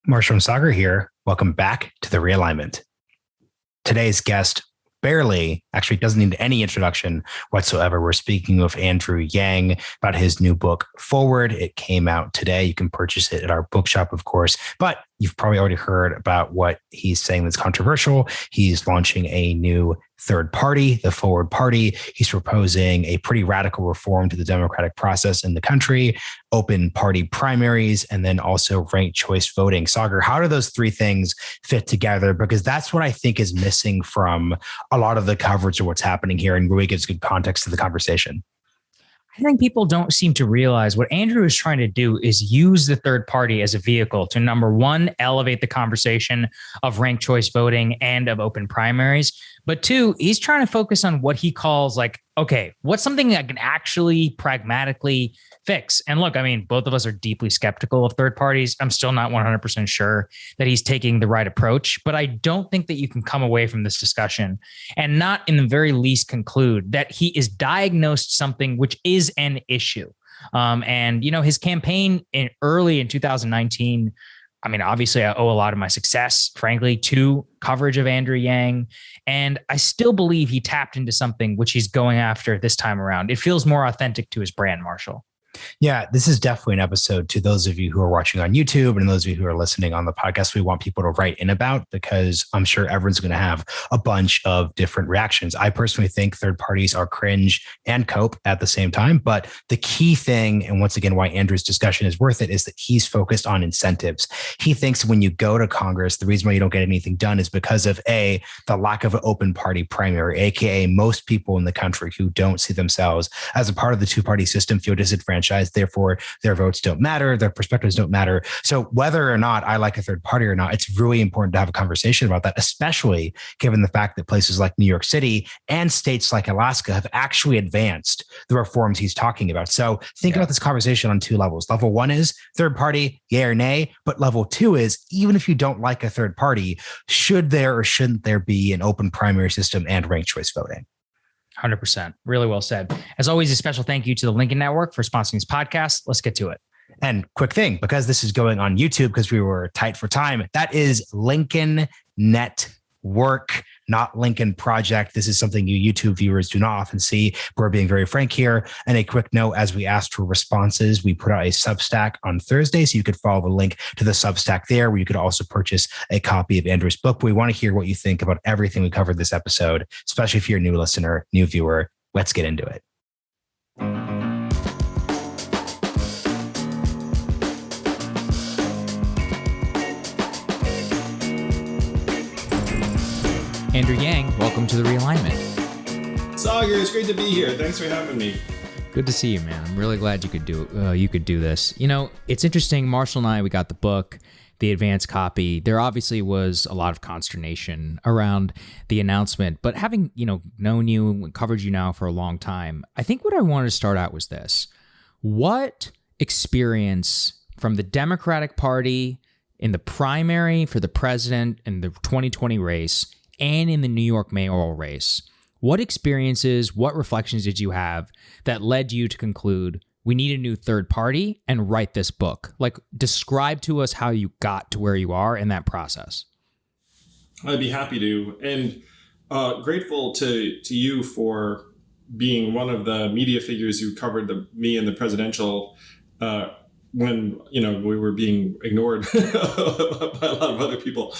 Marshall and Sagar here. Welcome back to the Realignment. Today's guest actually doesn't need any introduction whatsoever. We're speaking with Andrew Yang about his new book, Forward. It came out today. You can purchase it at our bookshop, of course, but you've probably already heard about what he's saying that's controversial. He's launching a new third party, the Forward Party. He's proposing a pretty radical reform to the democratic process in the country, open party primaries, and then also ranked choice voting. Sagar, how do those three things fit together? Because that's what I think is missing from a lot of the coverage of what's happening here and really gives good context to the conversation. I think people don't seem to realize what Andrew is trying to do is use the third party as a vehicle to, number one, elevate the conversation of ranked choice voting and of open primaries. But two, he's trying to focus on what he calls okay, what's something that can actually pragmatically fix? And look, I mean, both of us are deeply skeptical of third parties. I'm still not 100% sure that he's taking the right approach, but I don't think that you can come away from this discussion and not in the very least conclude that he is diagnosed something which is an issue. His campaign early in 2019, I mean, obviously, I owe a lot of my success, frankly, to coverage of Andrew Yang. And I still believe he tapped into something which he's going after this time around. It feels more authentic to his brand, Marshall. Yeah, this is definitely an episode to those of you who are watching on YouTube and those of you who are listening on the podcast. We want people to write in about, because I'm sure everyone's going to have a bunch of different reactions. I personally think third parties are cringe and cope at the same time. But the key thing, and once again, why Andrew's discussion is worth it, is that he's focused on incentives. He thinks when you go to Congress, the reason why you don't get anything done is because of the lack of an open party primary, aka most people in the country who don't see themselves as a part of the two-party system feel disadvantaged. Therefore, their votes don't matter, their perspectives don't matter. So whether or not I like a third party or not, it's really important to have a conversation about that, especially given the fact that places like New York City and states like Alaska have actually advanced the reforms he's talking about. So think about this conversation on two levels. Level one is third party, yay or nay. But level two is, even if you don't like a third party, should there or shouldn't there be an open primary system and ranked choice voting? 100%. Really well said. As always, a special thank you to the Lincoln Network for sponsoring this podcast. Let's get to it. And quick thing, because this is going on YouTube, because we were tight for time, that is Lincoln Network, not Lincoln Project. This is something you YouTube viewers do not often see. We're being very frank here. And a quick note, as we asked for responses, we put out a Substack on Thursday, so you could follow the link to the Substack there, where you could also purchase a copy of Andrew's book. But we want to hear what you think about everything we covered this episode, especially if you're a new listener, new viewer. Let's get into it. Andrew Yang, welcome to the Realignment. Sagar, it's great to be here. Thanks for having me. Good to see you, man. I'm really glad you could do this. You know, it's interesting. Marshall and I, we got the book, the advanced copy. There obviously was a lot of consternation around the announcement, but having, known you and covered you now for a long time, I think what I wanted to start out was this. What experience from the Democratic Party in the primary for the president in the 2020 race and in the New York mayoral race, what experiences, what reflections did you have that led you to conclude we need a new third party and write this book? Describe to us how you got to where you are in that process. I'd be happy to. And grateful to you for being one of the media figures who covered me and the presidential when, we were being ignored by a lot of other people.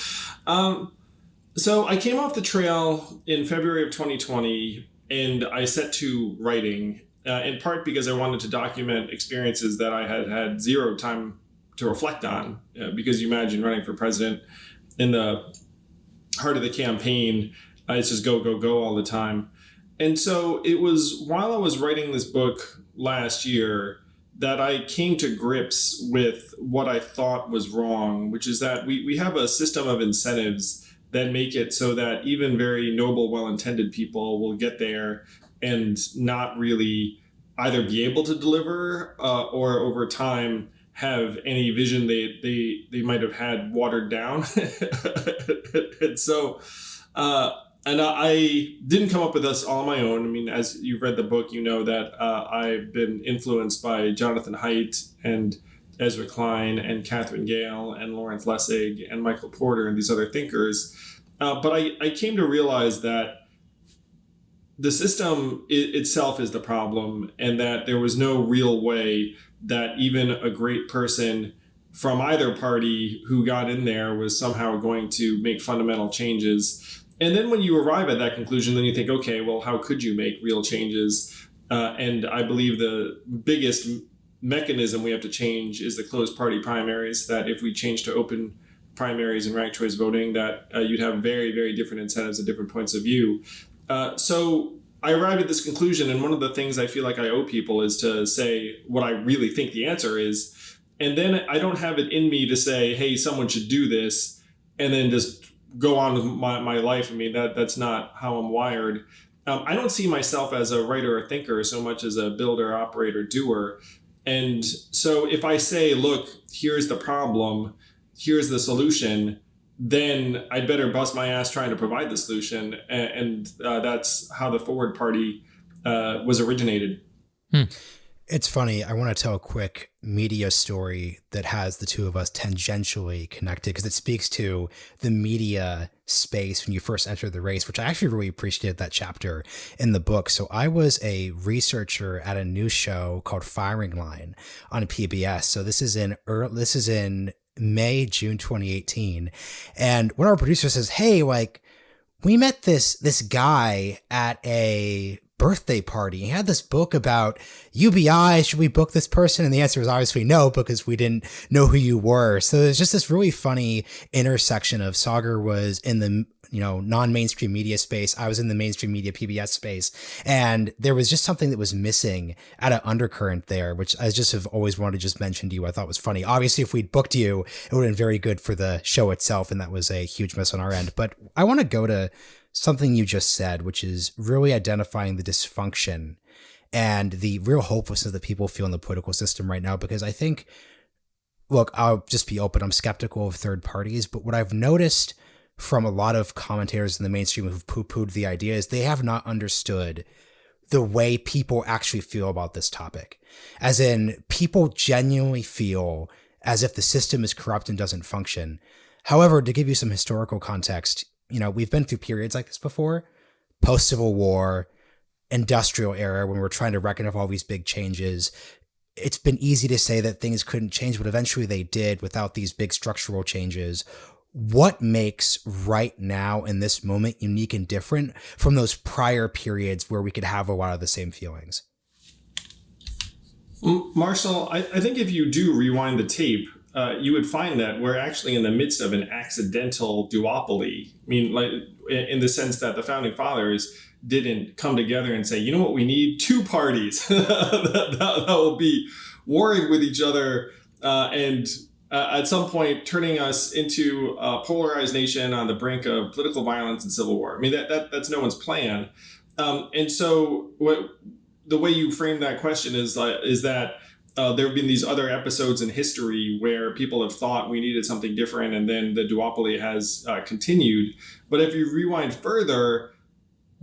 So I came off the trail in February of 2020, and I set to writing, in part because I wanted to document experiences that I had had zero time to reflect on. Because you imagine running for president in the heart of the campaign, it's just go, go, go all the time. And so it was while I was writing this book last year that I came to grips with what I thought was wrong, which is that we have a system of incentives that make it so that even very noble, well-intended people will get there and not really either be able to deliver or over time have any vision they might have had watered down. And so, I didn't come up with this all on my own. I mean, as you've read the book, you know that I've been influenced by Jonathan Haidt and Ezra Klein and Catherine Gale and Lawrence Lessig and Michael Porter and these other thinkers. But I came to realize that the system itself is the problem, and that there was no real way that even a great person from either party who got in there was somehow going to make fundamental changes. And then when you arrive at that conclusion, then you think, okay, well, how could you make real changes? And I believe the biggest mechanism we have to change is the closed party primaries, that if we change to open primaries and ranked choice voting, that you'd have very, very different incentives at different points of view. So I arrived at this conclusion, and one of the things I feel like I owe people is to say what I really think the answer is. And then I don't have it in me to say, hey, someone should do this, and then just go on with my life. I mean, that's not how I'm wired. I don't see myself as a writer or thinker so much as a builder, operator, doer. And so if I say, look, here's the problem, here's the solution, then I'd better bust my ass trying to provide the solution. And that's how the Forward Party was originated. It's funny. I want to tell a quick media story that has the two of us tangentially connected, because it speaks to the media space when you first enter the race, which I actually really appreciated that chapter in the book. So I was a researcher at a news show called Firing Line on PBS. So this is in May, June 2018. And one of our producers says, hey, like, we met this guy at a birthday party. He had this book about UBI. Should we book this person? And the answer was obviously no, because we didn't know who you were. So there's just this really funny intersection of Sagar was in the non-mainstream media space. I was in the mainstream media PBS space. And there was just something that was missing at an undercurrent there, which I just have always wanted to just mention to you. I thought was funny. Obviously, if we'd booked you, it would have been very good for the show itself. And that was a huge miss on our end. But I want to go to something you just said, which is really identifying the dysfunction and the real hopelessness that people feel in the political system right now. Because I think, look, I'll just be open. I'm skeptical of third parties, but what I've noticed from a lot of commentators in the mainstream who've poo-pooed the idea is they have not understood the way people actually feel about this topic. As in, people genuinely feel as if the system is corrupt and doesn't function. However, to give you some historical context, we've been through periods like this before, post-Civil War, industrial era, when we're trying to reckon with all these big changes. It's been easy to say that things couldn't change, but eventually they did without these big structural changes. What makes right now in this moment unique and different from those prior periods where we could have a lot of the same feelings? Marshall, I think if you do rewind the tape, you would find that we're actually in the midst of an accidental duopoly. I mean, like, in the sense that the founding fathers didn't come together and say, you know what, we need two parties that will be warring with each other and at some point turning us into a polarized nation on the brink of political violence and civil war. I mean, that's no one's plan. And so the way you frame that question is that there have been these other episodes in history where people have thought we needed something different, and then the duopoly has continued. But if you rewind further,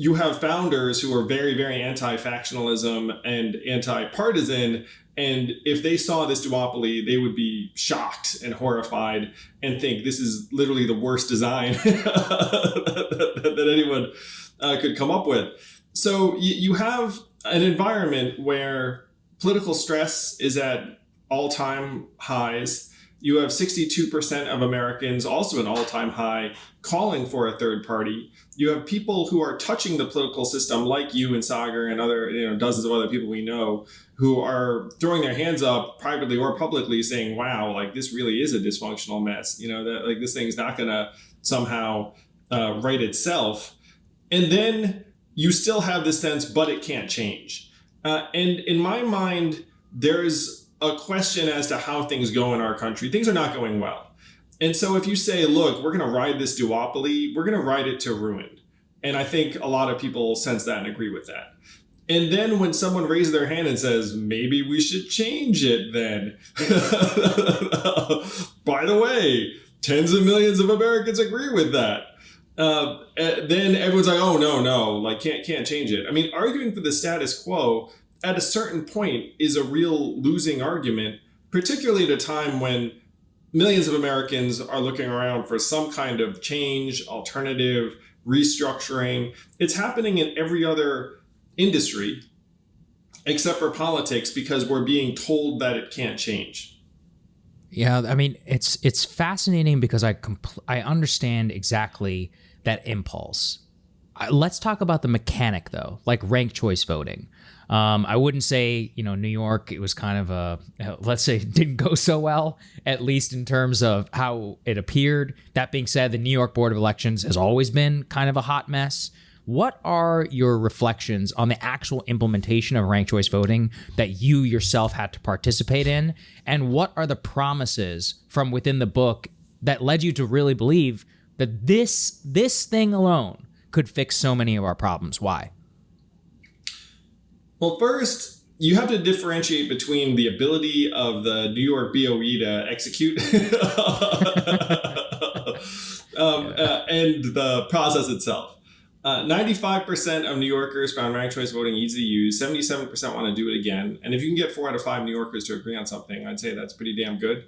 you have founders who are very, very anti-factionalism and anti-partisan. And if they saw this duopoly, they would be shocked and horrified and think this is literally the worst design that anyone could come up with. So you have an environment where political stress is at all-time highs. You have 62% of Americans, also an all-time high, calling for a third party. You have people who are touching the political system, like you and Sagar and other, dozens of other people we know, who are throwing their hands up privately or publicly saying, wow, like this really is a dysfunctional mess. That like this thing's not going to somehow right itself. And then you still have this sense, but it can't change. And in my mind, there's a question as to how things go in our country. Things are not going well. And so if you say, look, we're going to ride this duopoly, we're going to ride it to ruin. And I think a lot of people sense that and agree with that. And then when someone raises their hand and says, maybe we should change it then. By the way, tens of millions of Americans agree with that. Then everyone's like, oh, no, like can't change it. I mean, arguing for the status quo at a certain point is a real losing argument, particularly at a time when millions of Americans are looking around for some kind of change, alternative, restructuring. It's happening in every other industry except for politics because we're being told that it can't change. Yeah, I mean, it's fascinating because I understand exactly that impulse. Let's talk about the mechanic though, like ranked choice voting. I wouldn't say, New York, it was kind of let's say it didn't go so well, at least in terms of how it appeared. That being said, the New York Board of Elections has always been kind of a hot mess. What are your reflections on the actual implementation of ranked choice voting that you yourself had to participate in? And what are the promises from within the book that led you to really believe that this thing alone could fix so many of our problems? Why? Well, first, you have to differentiate between the ability of the New York BOE to execute and the process itself. 95% of New Yorkers found ranked choice voting easy to use. 77% want to do it again. And if you can get 4 out of 5 New Yorkers to agree on something, I'd say that's pretty damn good.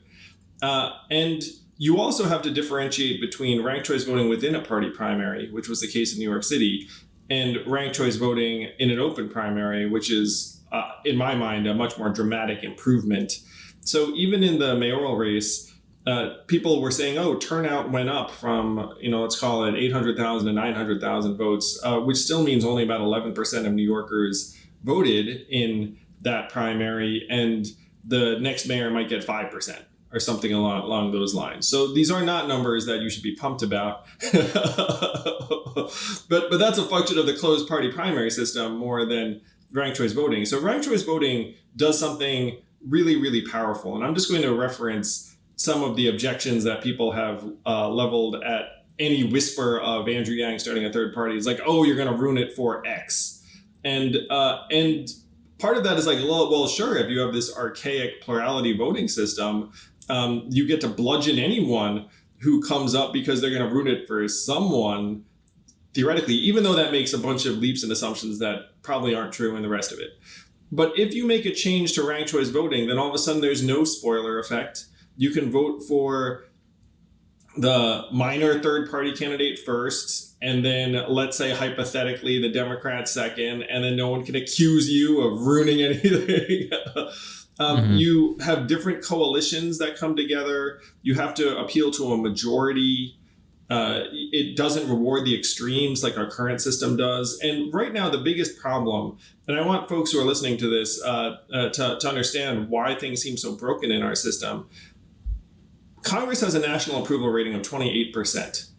And you also have to differentiate between ranked choice voting within a party primary, which was the case in New York City, and ranked choice voting in an open primary, which is, in my mind, a much more dramatic improvement. So even in the mayoral race, people were saying, oh, turnout went up from, let's call it 800,000 to 900,000 votes, which still means only about 11% of New Yorkers voted in that primary, and the next mayor might get 5% or something along those lines. So these are not numbers that you should be pumped about. But that's a function of the closed party primary system more than ranked choice voting. So ranked choice voting does something really, really powerful. And I'm just going to reference some of the objections that people have leveled at any whisper of Andrew Yang starting a third party. It's like, oh, you're going to ruin it for X. And part of that is like, well, sure, if you have this archaic plurality voting system, you get to bludgeon anyone who comes up because they're going to ruin it for someone, theoretically, even though that makes a bunch of leaps and assumptions that probably aren't true and the rest of it. But if you make a change to ranked choice voting, then all of a sudden there's no spoiler effect. You can vote for the minor third party candidate first, and then let's say hypothetically the Democrats second, and then no one can accuse you of ruining anything. You have different coalitions that come together. You have to appeal to a majority. It doesn't reward the extremes like our current system does. And right now, the biggest problem, and I want folks who are listening to this to understand why things seem so broken in our system. Congress has a national approval rating of 28%.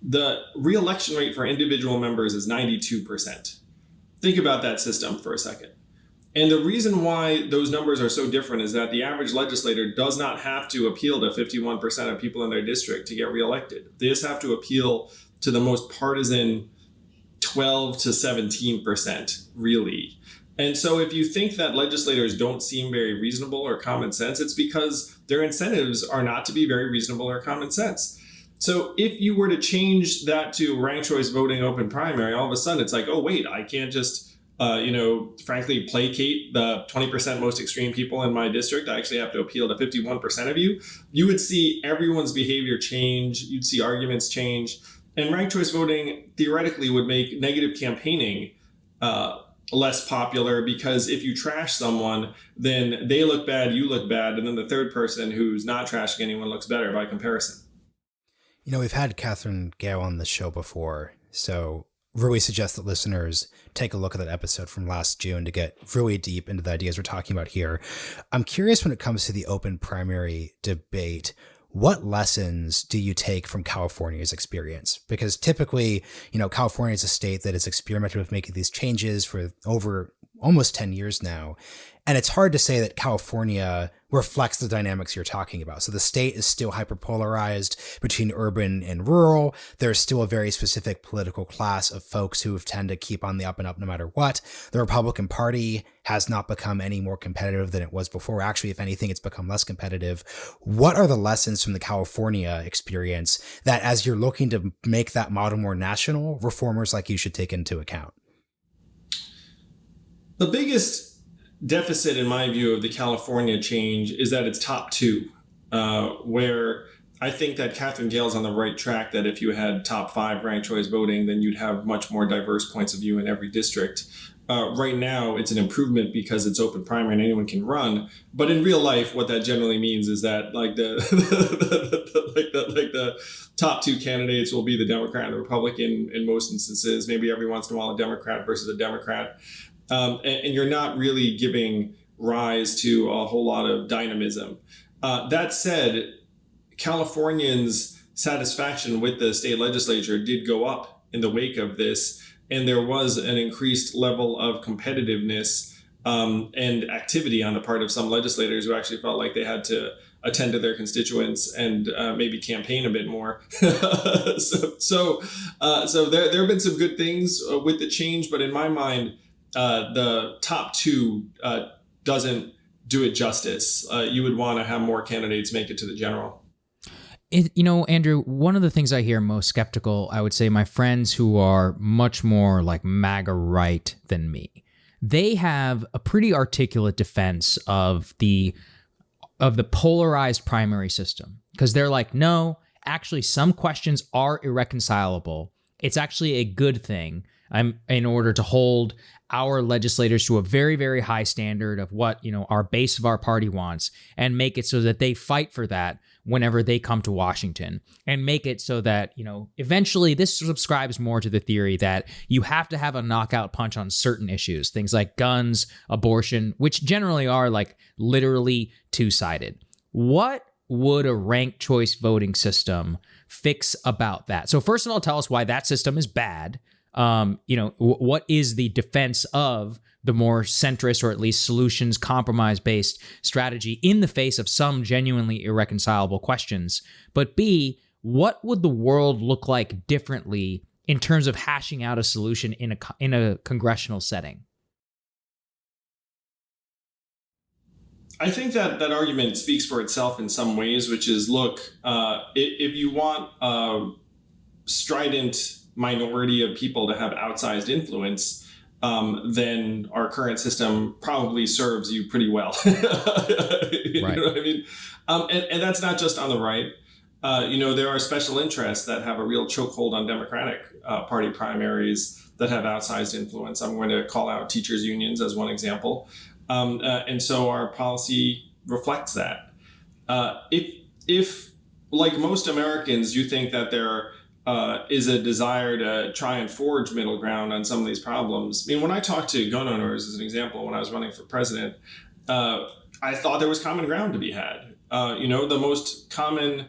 The re-election rate for individual members is 92%. Think about that system for a second. And the reason why those numbers are so different is that the average legislator does not have to appeal to 51% of people in their district to get reelected. They just have to appeal to the most partisan 12 to 17%, really. And so if you think that legislators don't seem very reasonable or common sense, it's because their incentives are not to be very reasonable or common sense. So if you were to change that to ranked choice voting open primary, all of a sudden it's like, oh, wait, I can't just frankly, placate the 20% most extreme people in my district. I actually have to appeal to 51% of you. You would see everyone's behavior change. You'd see arguments change. And ranked choice voting theoretically would make negative campaigning less popular, because if you trash someone, then they look bad, you look bad, and then the third person who's not trashing anyone looks better by comparison. We've had Catherine Gale on the show before, so really suggest that listeners take a look at that episode from last June to get really deep into the ideas we're talking about here. I'm curious, when it comes to the open primary debate, what lessons do you take from California's experience? Because typically, California is a state that has experimented with making these changes for over almost 10 years now. And it's hard to say that California reflects the dynamics you're talking about. So the state is still hyperpolarized between urban and rural. There's still a very specific political class of folks who tend to keep on the up and up no matter what. The Republican Party has not become any more competitive than it was before. Actually, if anything, it's become less competitive. What are the lessons from the California experience that, as you're looking to make that model more national, reformers like you should take into account? The biggest deficit, in my view, of the California change is that it's top two, where I think that Catherine Gale's on the right track, that if you had top 5 ranked choice voting, then you'd have much more diverse points of view in every district. Right now, it's an improvement because it's open primary and anyone can run. But in real life, what that generally means is that the top 2 candidates will be the Democrat and the Republican in most instances. Maybe every once in a while a Democrat versus a Democrat, and you're not really giving rise to a whole lot of dynamism. That said, Californians' satisfaction with the state legislature did go up in the wake of this, and there was an increased level of competitiveness and activity on the part of some legislators who actually felt like they had to attend to their constituents and maybe campaign a bit more. So there have been some good things with the change, but in my mind, the top 2 doesn't do it justice. You would want to have more candidates make it to the general. Andrew, one of the things I hear most skeptical, I would say my friends who are much more like MAGA right than me, they have a pretty articulate defense of the polarized primary system, because they're like, no, actually some questions are irreconcilable. It's actually a good thing in order to hold our legislators to a very, very high standard of what, our base of our party wants, and make it so that they fight for that whenever they come to Washington, and make it so that, eventually this subscribes more to the theory that you have to have a knockout punch on certain issues, things like guns, abortion, which generally are like literally two-sided. What would a ranked choice voting system fix about that? So first of all, tell us why that system is bad. What is the defense of the more centrist, or at least solutions compromise-based strategy in the face of some genuinely irreconcilable questions? But B, what would the world look like differently in terms of hashing out a solution in a congressional setting? I think that argument speaks for itself in some ways, which is, look, if you want a strident minority of people to have outsized influence, then our current system probably serves you pretty well. You right. know what I mean? And that's not just on the right. There are special interests that have a real chokehold on Democratic Party primaries that have outsized influence. I'm going to call out teachers' unions as one example. And so our policy reflects that. If like most Americans, you think that there is a desire to try and forge middle ground on some of these problems. I mean, when I talked to gun owners, as an example, when I was running for president, I thought there was common ground to be had. The most common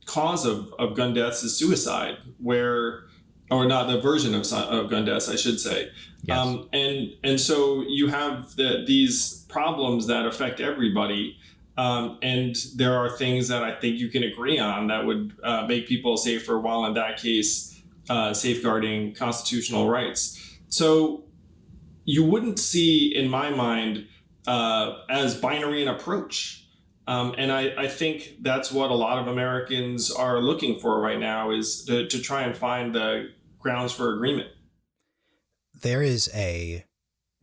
cause of gun deaths is suicide, or not the version of gun deaths, I should say. Yes. And so you have these problems that affect everybody. And there are things that I think you can agree on that would make people safer, while in that case, safeguarding constitutional rights. So you wouldn't see, in my mind, as binary an approach. And I think that's what a lot of Americans are looking for right now, is to try and find the grounds for agreement. There is a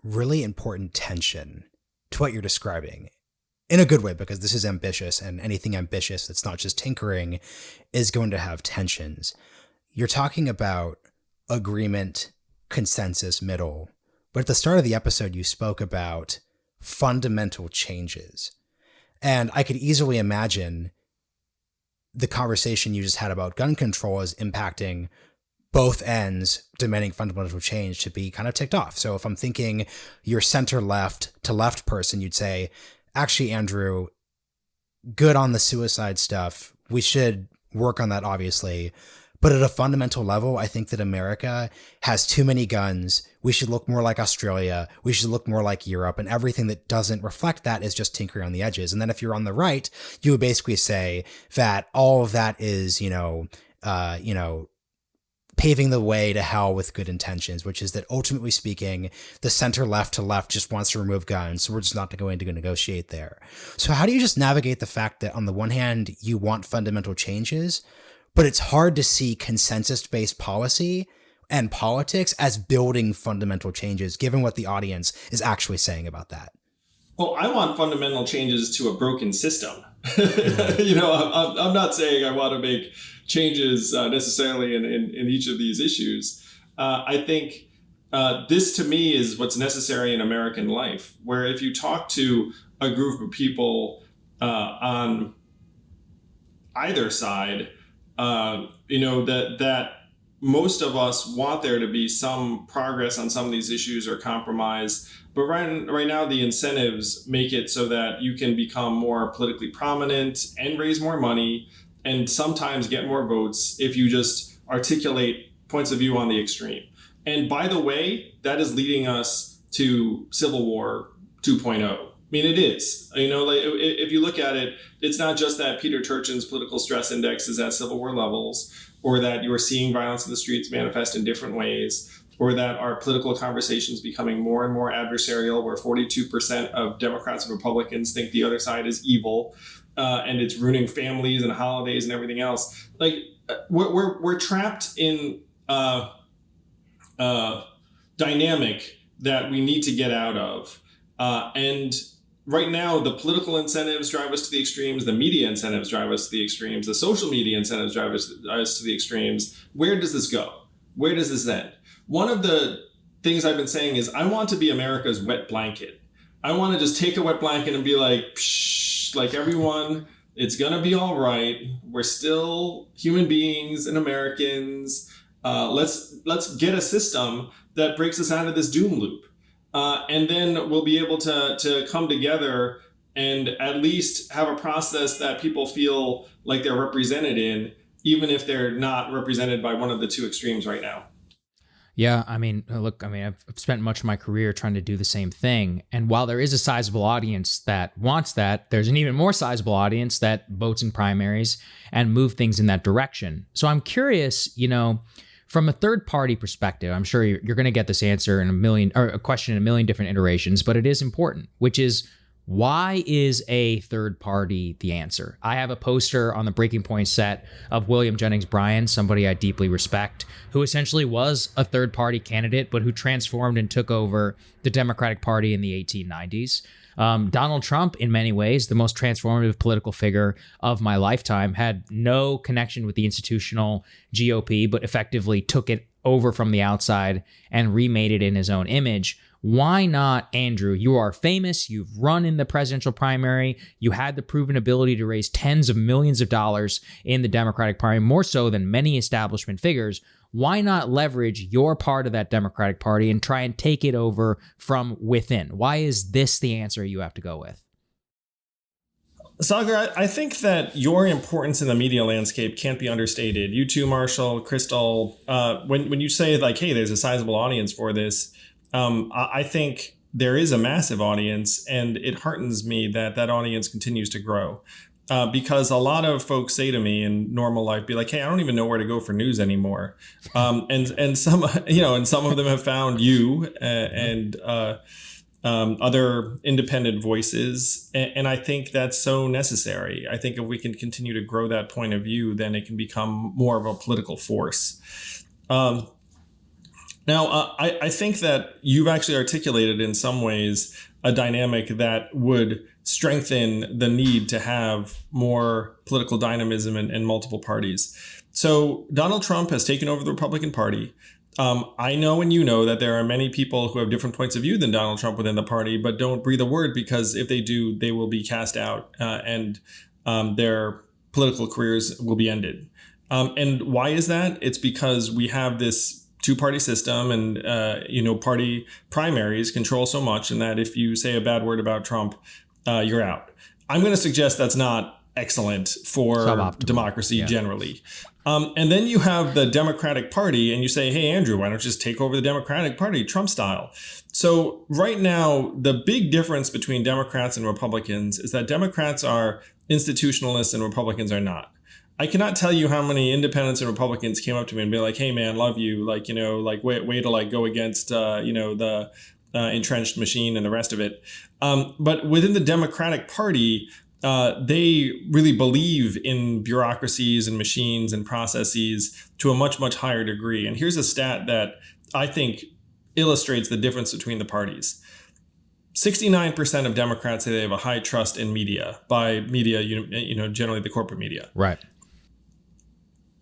really important tension to what you're describing, in a good way, because this is ambitious, and anything ambitious that's not just tinkering is going to have tensions. You're talking about agreement, consensus, middle, but at the start of the episode, you spoke about fundamental changes. And I could easily imagine the conversation you just had about gun control as impacting both ends, demanding fundamental change to be kind of ticked off. So if I'm thinking your center left to left person, you'd say, actually, Andrew, good on the suicide stuff. We should work on that, obviously. But at a fundamental level, I think that America has too many guns. We should look more like Australia. We should look more like Europe. And everything that doesn't reflect that is just tinkering on the edges. And then if you're on the right, you would basically say that all of that is, paving the way to hell with good intentions, which is that ultimately speaking, the center left to left just wants to remove guns. So we're just not going to negotiate there. So how do you just navigate the fact that on the one hand, you want fundamental changes, but it's hard to see consensus-based policy and politics as building fundamental changes, given what the audience is actually saying about that? Well, I want fundamental changes to a broken system. I'm not saying I want to make changes necessarily in each of these issues. I think this to me is what's necessary in American life, where if you talk to a group of people on either side, that most of us want there to be some progress on some of these issues or compromise. But right now, the incentives make it so that you can become more politically prominent and raise more money and sometimes get more votes if you just articulate points of view on the extreme. And by the way, that is leading us to Civil War 2.0. I mean, it is. If you look at it, it's not just that Peter Turchin's political stress index is at Civil War levels, or that you are seeing violence in the streets manifest in different ways, or that our political conversations becoming more and more adversarial, where 42% of Democrats and Republicans think the other side is evil, and it's ruining families and holidays and everything else. Like we're trapped in dynamic that we need to get out of, and right now, the political incentives drive us to the extremes. The media incentives drive us to the extremes. The social media incentives drive us to the extremes. Where does this go? Where does this end? One of the things I've been saying is I want to be America's wet blanket. I want to just take a wet blanket and be like, psh, like everyone, it's going to be all right. We're still human beings and Americans. Let's get a system that breaks us out of this doom loop. And then we'll be able to come together and at least have a process that people feel like they're represented in, even if they're not represented by one of the two extremes right now. Yeah, I mean, look, I've spent much of my career trying to do the same thing. And while there is a sizable audience that wants that, there's an even more sizable audience that votes in primaries and move things in that direction. So I'm curious, from a third party perspective, I'm sure you're going to get this answer in a question in a million different iterations, but it is important, which is, why is a third party the answer? I have a poster on the Breaking Point set of William Jennings Bryan, somebody I deeply respect, who essentially was a third party candidate, but who transformed and took over the Democratic Party in the 1890s. Donald Trump, in many ways, the most transformative political figure of my lifetime, had no connection with the institutional GOP, but effectively took it over from the outside and remade it in his own image. Why not, Andrew? You are famous. You've run in the presidential primary. You had the proven ability to raise tens of millions of dollars in the Democratic Party, more so than many establishment figures. Why not leverage your part of that Democratic Party and try and take it over from within? Why is this the answer you have to go with? Sagar, I think that your importance in the media landscape can't be understated. You too, Marshall, Crystal, when you say like, hey, there's a sizable audience for this, I think there is a massive audience, and it heartens me that that audience continues to grow. Because a lot of folks say to me in normal life, be like, hey, I don't even know where to go for news anymore. And some of them have found you and other independent voices. And I think that's so necessary. I think if we can continue to grow that point of view, then it can become more of a political force. Now, I think that you've actually articulated in some ways a dynamic that would strengthen the need to have more political dynamism and multiple parties. So Donald Trump has taken over the Republican Party. I know and you know that there are many people who have different points of view than Donald Trump within the party, but don't breathe a word, because if they do, they will be cast out and their political careers will be ended. And why is that? It's because we have this two-party system, and party primaries control so much, and that if you say a bad word about Trump, you're out. I'm going to suggest that's not excellent for democracy generally. And then you have the Democratic Party, and you say, hey, Andrew, why don't you just take over the Democratic Party, Trump style? So right now, the big difference between Democrats and Republicans is that Democrats are institutionalists and Republicans are not. I cannot tell you how many independents and Republicans came up to me and be like, hey, man, love you. Like, way to go against, the entrenched machine and the rest of it. But within the Democratic Party, they really believe in bureaucracies and machines and processes to a much, much higher degree. And here's a stat that I think illustrates the difference between the parties. 69% of Democrats say they have a high trust in media. By media, generally the corporate media. Right.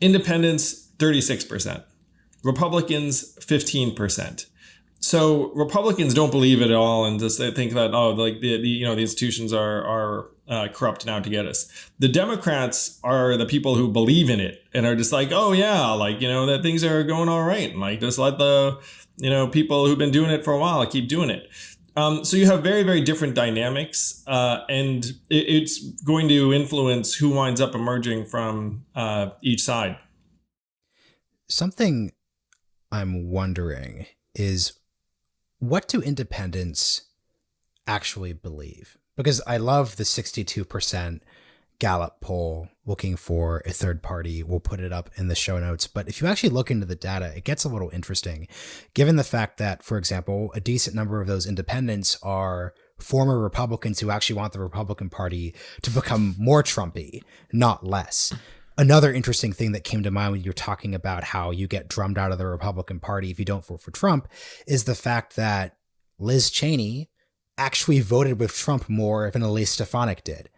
Independents, 36%. Republicans, 15%. So Republicans don't believe it at all, and just they think that the institutions are corrupt now to get us. The Democrats are the people who believe in it and are just like, oh yeah, that things are going all right, and just let the people who've been doing it for a while keep doing it. So you have very, very different dynamics, and it's going to influence who winds up emerging from each side. Something I'm wondering is, what do independents actually believe? Because I love the 62% Gallup poll looking for a third party. We'll put it up in the show notes. But if you actually look into the data, it gets a little interesting, given the fact that, for example, a decent number of those independents are former Republicans who actually want the Republican Party to become more Trumpy, not less. Another interesting thing that came to mind when you're talking about how you get drummed out of the Republican Party if you don't vote for Trump is the fact that Liz Cheney actually voted with Trump more than Elise Stefanik did.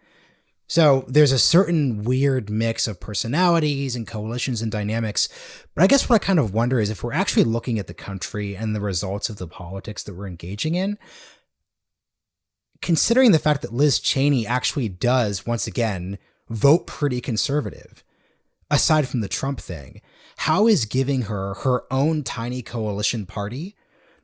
So there's a certain weird mix of personalities and coalitions and dynamics. But I guess what I kind of wonder is, if we're actually looking at the country and the results of the politics that we're engaging in, considering the fact that Liz Cheney actually does, once again, vote pretty conservative, aside from the Trump thing, how is giving her her own tiny coalition party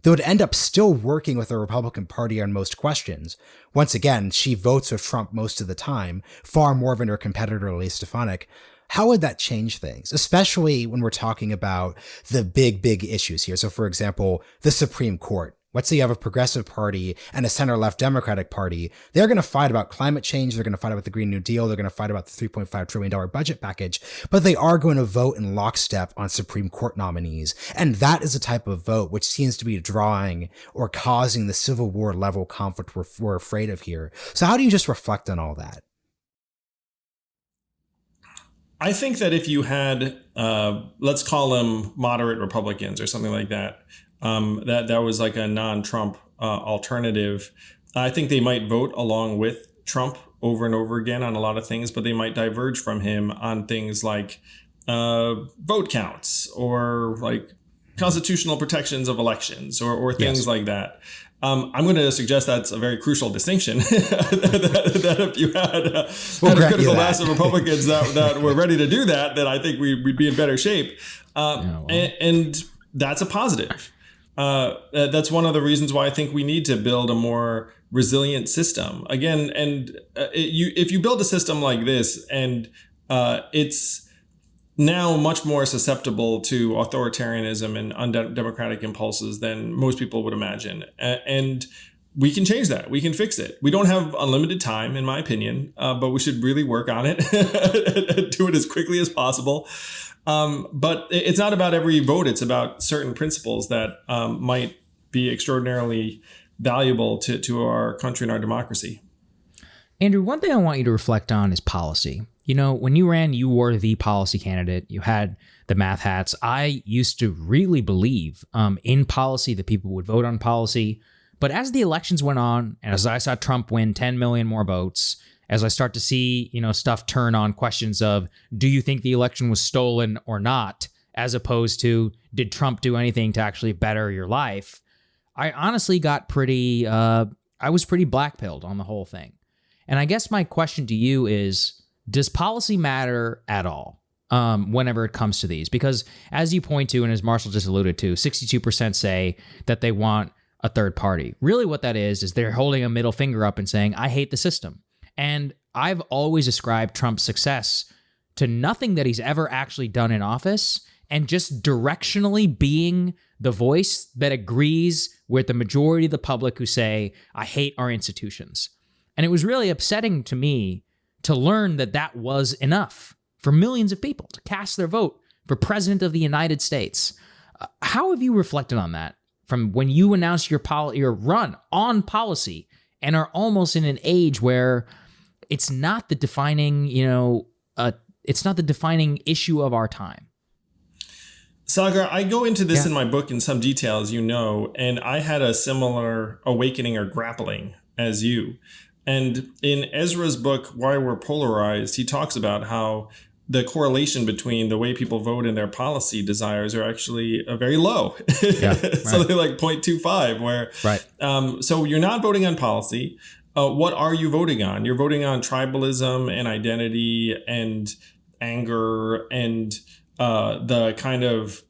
that would end up still working with the Republican Party on most questions? Once again, she votes with Trump most of the time, far more than her competitor, Elise Stefanik. How would that change things, especially when we're talking about the big issues here? So, for example, the Supreme Court. Let's say you have a progressive party and a center-left Democratic Party. They're going to fight about climate change. They're going to fight about the Green New Deal. They're going to fight about the $3.5 trillion budget package. But they are going to vote in lockstep on Supreme Court nominees. And that is a type of vote which seems to be drawing or causing the Civil War level conflict we're afraid of here. So how do you just reflect on all that? I think that if you had, let's call them moderate Republicans or something like that, that was like a non-Trump alternative, I think they might vote along with Trump over and over again on a lot of things, but they might diverge from him on things like vote counts or like constitutional protections of elections or things like that. I'm going to suggest that's a very crucial distinction. that if you had a critical mass of Republicans that were ready to do that, then I think we'd be in better shape. And that's a positive. That's one of the reasons why I think we need to build a more resilient system. Again, and if you build a system like this, and it's now much more susceptible to authoritarianism and undemocratic impulses than most people would imagine. And we can change that. We can fix it. We don't have unlimited time, in my opinion, but we should really work on it and do it as quickly as possible. But it's not about every vote. It's about certain principles that might be extraordinarily valuable to our country and our democracy. Andrew, one thing I want you to reflect on is policy. You know, when you ran, you were the policy candidate. You had the math hats. I used to really believe in policy, that people would vote on policy. But as the elections went on, and as I saw Trump win 10 million more votes, as I start to see, stuff turn on questions of, do you think the election was stolen or not, as opposed to, did Trump do anything to actually better your life? I honestly got I was pretty black-pilled on the whole thing. And I guess my question to you is, does policy matter at all whenever it comes to these? Because as you point to, and as Marshall just alluded to, 62% say that they want a third party. Really what that is they're holding a middle finger up and saying, I hate the system. And I've always ascribed Trump's success to nothing that he's ever actually done in office, and just directionally being the voice that agrees with the majority of the public who say, I hate our institutions. And it was really upsetting to me to learn that that was enough for millions of people to cast their vote for president of the United States. How have you reflected on that from when you announced your run on policy and are almost in an age where it's not the defining, it's not the defining issue of our time? Sagar, I go into this in my book in some detail, as you know, and I had a similar awakening or grappling as you. And in Ezra's book, Why We're Polarized, he talks about how the correlation between the way people vote and their policy desires are actually very low. Yeah, So they're like 0.25, where so you're not voting on policy. What are you voting on? You're voting on tribalism and identity and anger and the kind of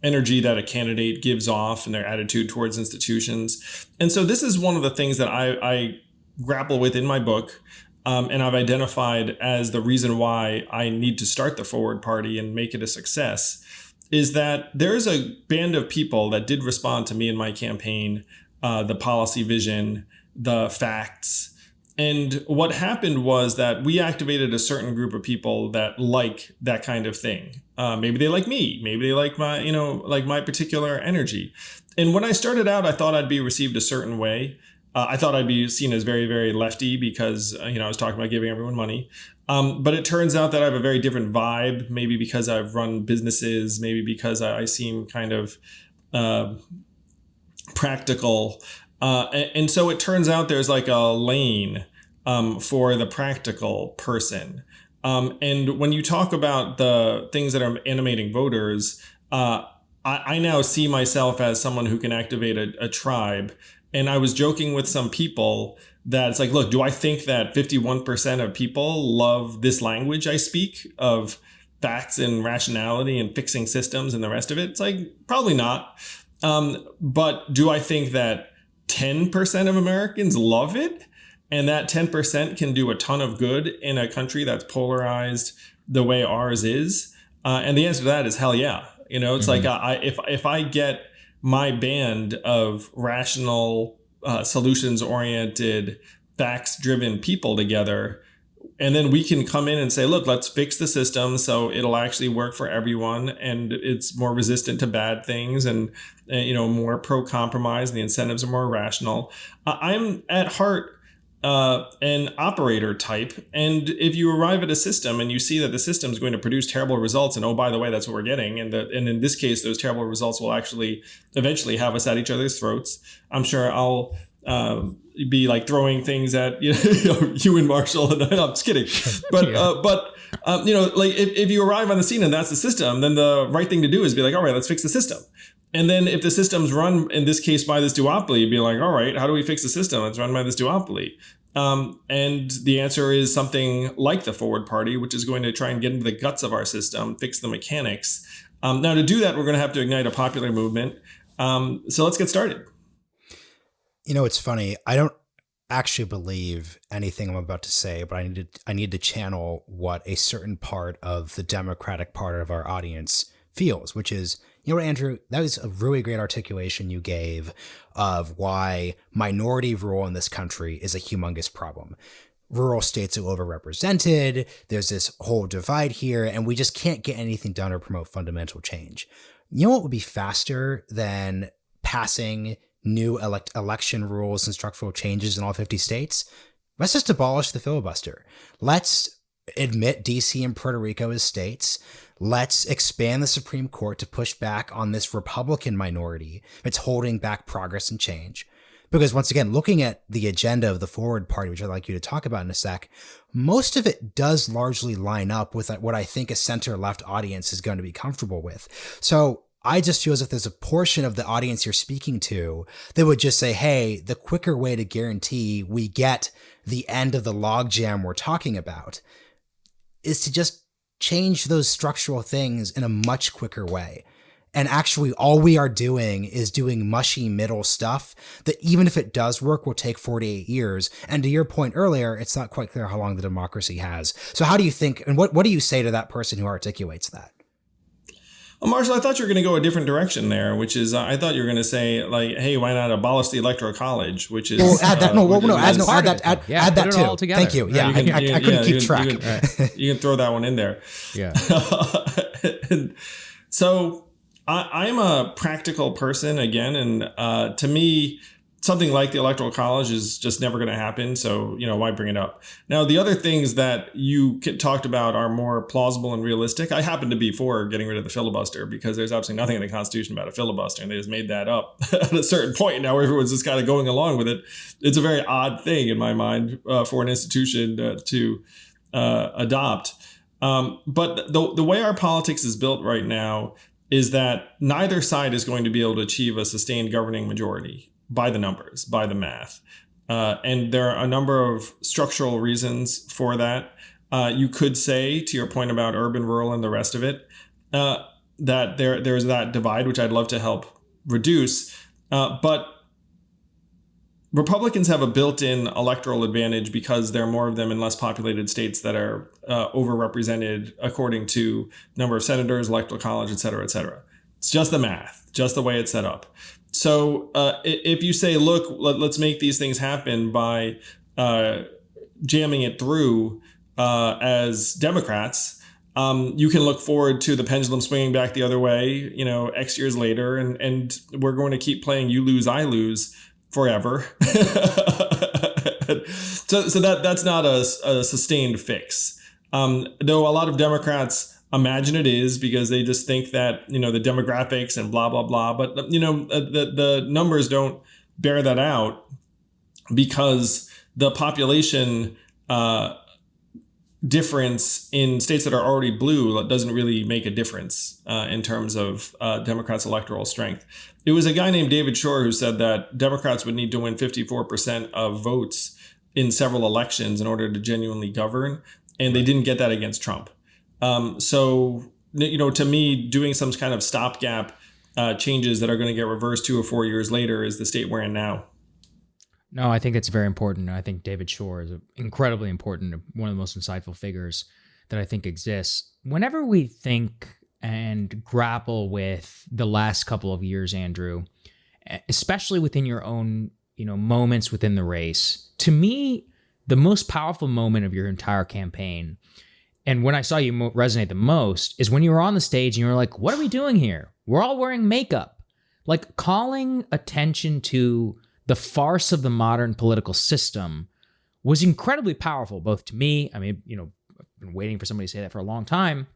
energy that a candidate gives off and their attitude towards institutions. And so this is one of the things that I grapple with in my book. And I've identified as the reason why I need to start the Forward Party and make it a success, is that there is a band of people that did respond to me in my campaign, the policy vision, the facts. And what happened was that we activated a certain group of people that like that kind of thing. Maybe they like me. Maybe they like my, like my particular energy. And when I started out, I thought I'd be received a certain way. I thought I'd be seen as very, very lefty because, I was talking about giving everyone money. But it turns out that I have a very different vibe, maybe because I've run businesses, maybe because I seem kind of practical. And so it turns out there's like a lane for the practical person. And when you talk about the things that are animating voters, I now see myself as someone who can activate a tribe. And I was joking with some people that it's like, look, do I think that 51% of people love this language I speak of facts and rationality and fixing systems and the rest of it? It's like, probably not. But do I think that 10% of Americans love it? And that 10% can do a ton of good in a country that's polarized the way ours is? And the answer to that is hell yeah. It's like if I get my band of rational, solutions-oriented, facts-driven people together, and then we can come in and say, look, let's fix the system so it'll actually work for everyone and it's more resistant to bad things and more pro-compromise and the incentives are more rational. I'm at heart an operator type. And if you arrive at a system and you see that the system is going to produce terrible results, and oh, by the way, that's what we're getting. And in this case, those terrible results will actually eventually have us at each other's throats. I'm sure I'll be like throwing things at you and Marshall. And I'm just kidding. But like if you arrive on the scene and that's the system, then the right thing to do is be like, all right, let's fix the system. And then if the system's run, in this case, by this duopoly, you'd be like, all right, how do we fix the system? It's run by this duopoly. And the answer is something like the Forward Party, which is going to try and get into the guts of our system, fix the mechanics. Now, to do that, we're going to have to ignite a popular movement. So let's get started. It's funny. I don't actually believe anything I'm about to say, but I need to channel what a certain part of the Democratic part of our audience feels, which is, Andrew, that was a really great articulation you gave of why minority rule in this country is a humongous problem. Rural states are overrepresented. There's this whole divide here, and we just can't get anything done or promote fundamental change. You know what would be faster than passing new election rules and structural changes in all 50 states? Let's just abolish the filibuster. Let's admit DC and Puerto Rico as states. Let's expand the Supreme Court to push back on this Republican minority that's holding back progress and change. Because once again, looking at the agenda of the Forward Party, which I'd like you to talk about in a sec, most of it does largely line up with what I think a center-left audience is going to be comfortable with. So I just feel as if there's a portion of the audience you're speaking to that would just say, hey, the quicker way to guarantee we get the end of the logjam we're talking about is to just change those structural things in a much quicker way. And actually, all we are doing is doing mushy middle stuff that, even if it does work, will take 48 years. And to your point earlier, it's not quite clear how long the democracy has. So how do you think, and what do you say to that person who articulates that? Well, Marshall, I thought you were going to go a different direction there, which is I thought you were going to say, like, hey, why not abolish the Electoral College, which is... Well, add that. Add that too. Thank you. Yeah, I couldn't keep track. You can throw that one in there. Yeah. So I'm a practical person, again, and to me, something like the Electoral College is just never going to happen. So, why bring it up? Now, the other things that you talked about are more plausible and realistic. I happen to be for getting rid of the filibuster because there's absolutely nothing in the Constitution about a filibuster, and they just made that up at a certain point. Now everyone's just kind of going along with it. It's a very odd thing in my mind for an institution to adopt. But the way our politics is built right now is that neither side is going to be able to achieve a sustained governing majority by the numbers, by the math. And there are a number of structural reasons for that. You could say, to your point about urban, rural, and the rest of it, that there's that divide, which I'd love to help reduce. But Republicans have a built-in electoral advantage because there are more of them in less populated states that are overrepresented according to number of senators, electoral college, et cetera, et cetera. It's just the math, just the way it's set up. So if you say, look, let's make these things happen by jamming it through as Democrats, you can look forward to the pendulum swinging back the other way, X years later, and we're going to keep playing you lose, I lose forever. So that's not a sustained fix. Though a lot of Democrats imagine it is because they just think that, the demographics and blah, blah, blah. But, the numbers don't bear that out because the population difference in states that are already blue doesn't really make a difference in terms of Democrats' electoral strength. It was a guy named David Shore who said that Democrats would need to win 54% of votes in several elections in order to genuinely govern. And they didn't get that against Trump. So, to me, doing some kind of stopgap changes that are going to get reversed 2 or 4 years later is the state we're in now. No, I think it's very important. I think David Shore is incredibly important, one of the most insightful figures that I think exists. Whenever we think and grapple with the last couple of years, Andrew, especially within your own, moments within the race, to me, the most powerful moment of your entire campaign, and when I saw you resonate the most, is when you were on the stage and you were like, what are we doing here? We're all wearing makeup. Like, calling attention to the farce of the modern political system was incredibly powerful, both to me. I mean, I've been waiting for somebody to say that for a long time,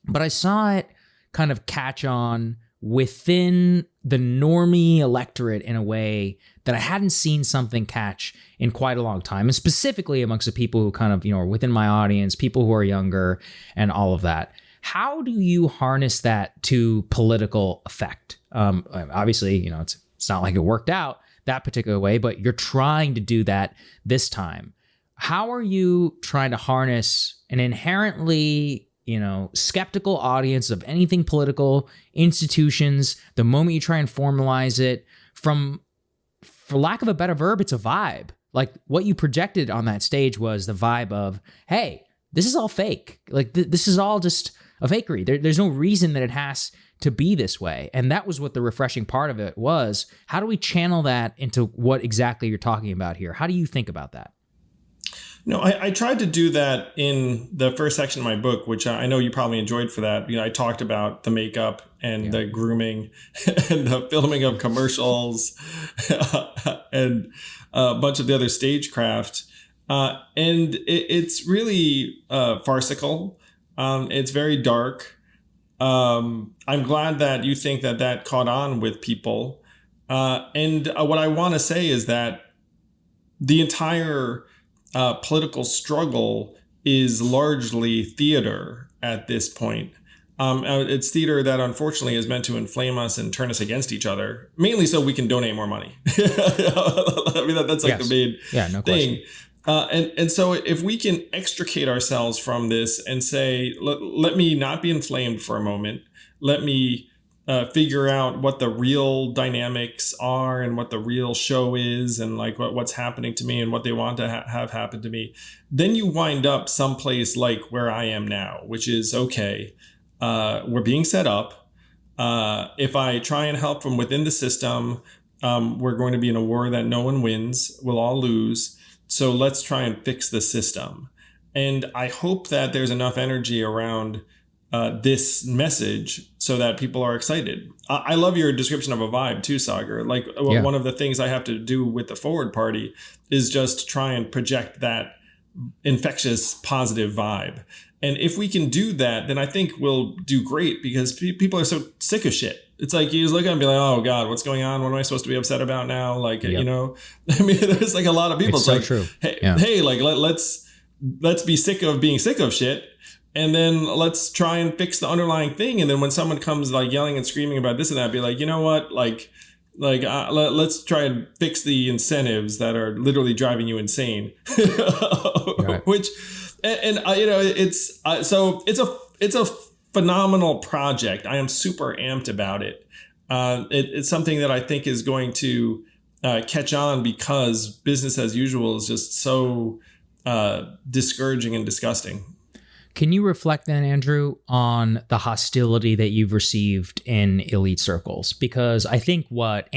but I saw it kind of catch on within the normie electorate in a way that I hadn't seen something catch in quite a long time, and specifically amongst the people who kind of, are within my audience, people who are younger and all of that. How do you harness that to political effect? Obviously, it's not like it worked out that particular way, but you're trying to do that this time. How are you trying to harness an inherently, skeptical audience of anything political, institutions, the moment you try and formalize it from, for lack of a better verb, it's a vibe. Like, what you projected on that stage was the vibe of, hey, this is all fake. Like, this is all just a fakery. There's no reason that it has to be this way. And that was what the refreshing part of it was. How do we channel that into what exactly you're talking about here? How do you think about that? No, I tried to do that in the first section of my book, which I know you probably enjoyed for that. I talked about the makeup and the grooming and the filming of commercials and a bunch of the other stagecraft. And it's really farcical. It's very dark. I'm glad that you think that caught on with people. And what I want to say is that the entire political struggle is largely theater at this point. It's theater that unfortunately is meant to inflame us and turn us against each other, mainly so we can donate more money. I mean, that's like the main thing. And so if we can extricate ourselves from this and say, let me not be inflamed for a moment, let me figure out what the real dynamics are and what the real show is and like what's happening to me and what they want to have happen to me, then you wind up someplace like where I am now, which is, okay, we're being set up. If I try and help from within the system, we're going to be in a war that no one wins. We'll all lose. So let's try and fix the system. And I hope that there's enough energy around this message so that people are excited. I love your description of a vibe too, Sagar. Like one of the things I have to do with the Forward Party is just try and project that infectious positive vibe. And if we can do that, then I think we'll do great, because people are so sick of shit. It's like you just look at it and be like, oh God, what's going on? What am I supposed to be upset about now? Like, you know, I mean, there's like a lot of people. It's so like, true. Hey, like let's be sick of being sick of shit. And then let's try and fix the underlying thing. And then when someone comes like yelling and screaming about this and that, be like, you know what? Let's try and fix the incentives that are literally driving you insane. Right. Which, and you know, it's so it's a phenomenal project. I am super amped about it. It's something that I think is going to catch on, because business as usual is just so discouraging and disgusting. Can you reflect then, Andrew, on the hostility that you've received in elite circles? Because I think what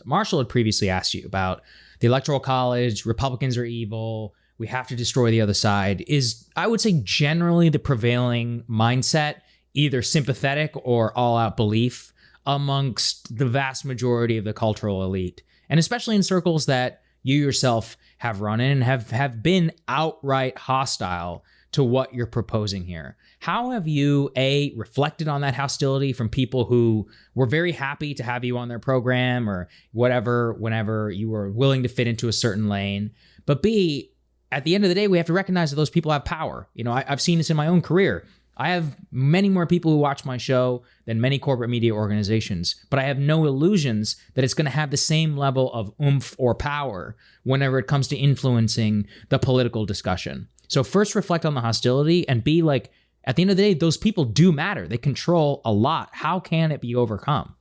Marshall had previously asked you about the Electoral College, Republicans are evil, we have to destroy the other side, is, I would say, generally the prevailing mindset, either sympathetic or all-out belief amongst the vast majority of the cultural elite, and especially in circles that you yourself have run in and have been outright hostile to what you're proposing here. How have you, A, reflected on that hostility from people who were very happy to have you on their program or whatever, whenever you were willing to fit into a certain lane? But B, at the end of the day, we have to recognize that those people have power. You know, I've seen this in my own career. I have many more people who watch my show than many corporate media organizations, but I have no illusions that it's going to have the same level of oomph or power whenever it comes to influencing the political discussion. So first, reflect on the hostility, and B, like, at the end of the day, those people do matter. They control a lot. How can it be overcome?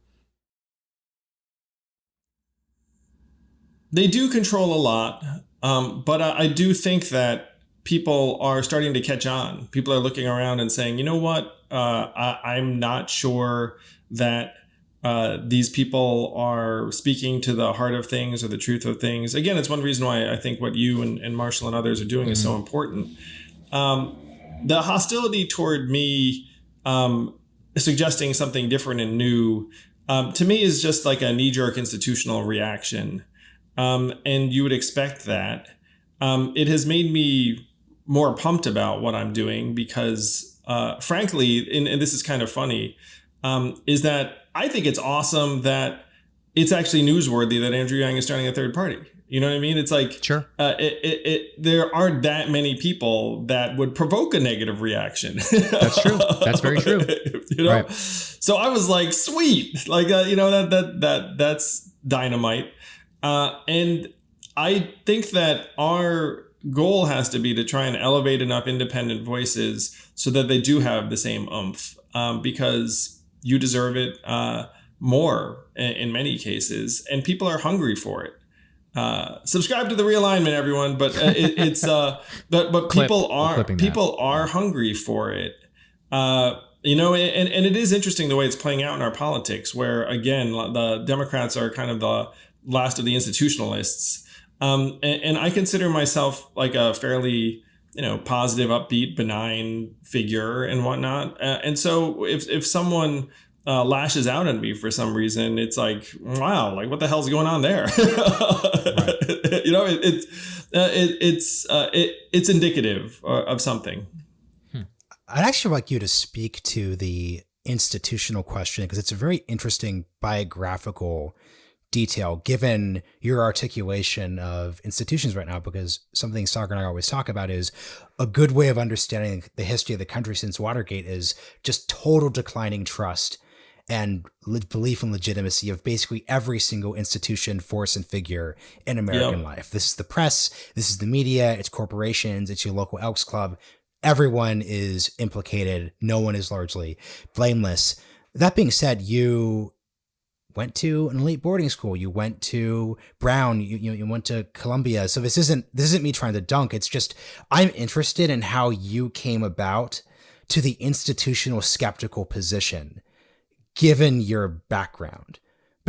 They do control a lot, but I do think that people are starting to catch on. People are looking around and saying, you know what, I'm not sure that these people are speaking to the heart of things or the truth of things. Again, it's one reason why I think what you and Marshall and others are doing is so important. The hostility toward me suggesting something different and new, to me, is just like a knee-jerk institutional reaction. And you would expect that. It has made me more pumped about what I'm doing because, frankly, and this is kind of funny, is that I think it's awesome that it's actually newsworthy that Andrew Yang is starting a third party. You know what I mean? It's like, sure. There aren't that many people that would provoke a negative reaction. That's true. That's very true. You know, right. So I was like, sweet, like you know, that's dynamite. And I think that our goal has to be to try and elevate enough independent voices so that they do have the same oomph, because you deserve it more in many cases, and people are hungry for it. Subscribe to the Realignment, everyone. But but people are hungry for it. You know, and it is interesting the way it's playing out in our politics, where again the Democrats are kind of the last of the institutionalists, and I consider myself like a fairly, you know, positive, upbeat, benign figure and whatnot. And so if someone lashes out at me for some reason, it's like, wow, like what the hell's going on there? Right. You know, it's indicative of something. I'd actually like you to speak to the institutional question, because it's a very interesting biographical detail given your articulation of institutions right now, because something Sagar and I always talk about is a good way of understanding the history of the country since Watergate is just total declining trust and belief in legitimacy of basically every single institution, force, and figure in American life. This is the press, this is the media, it's corporations, it's your local Elks Club. Everyone is implicated. No one is largely blameless. That being said, you went to an elite boarding school. You went to Brown. You went to Columbia. So this isn't me trying to dunk. It's just I'm interested in how you came about to the institutional skeptical position, given your background.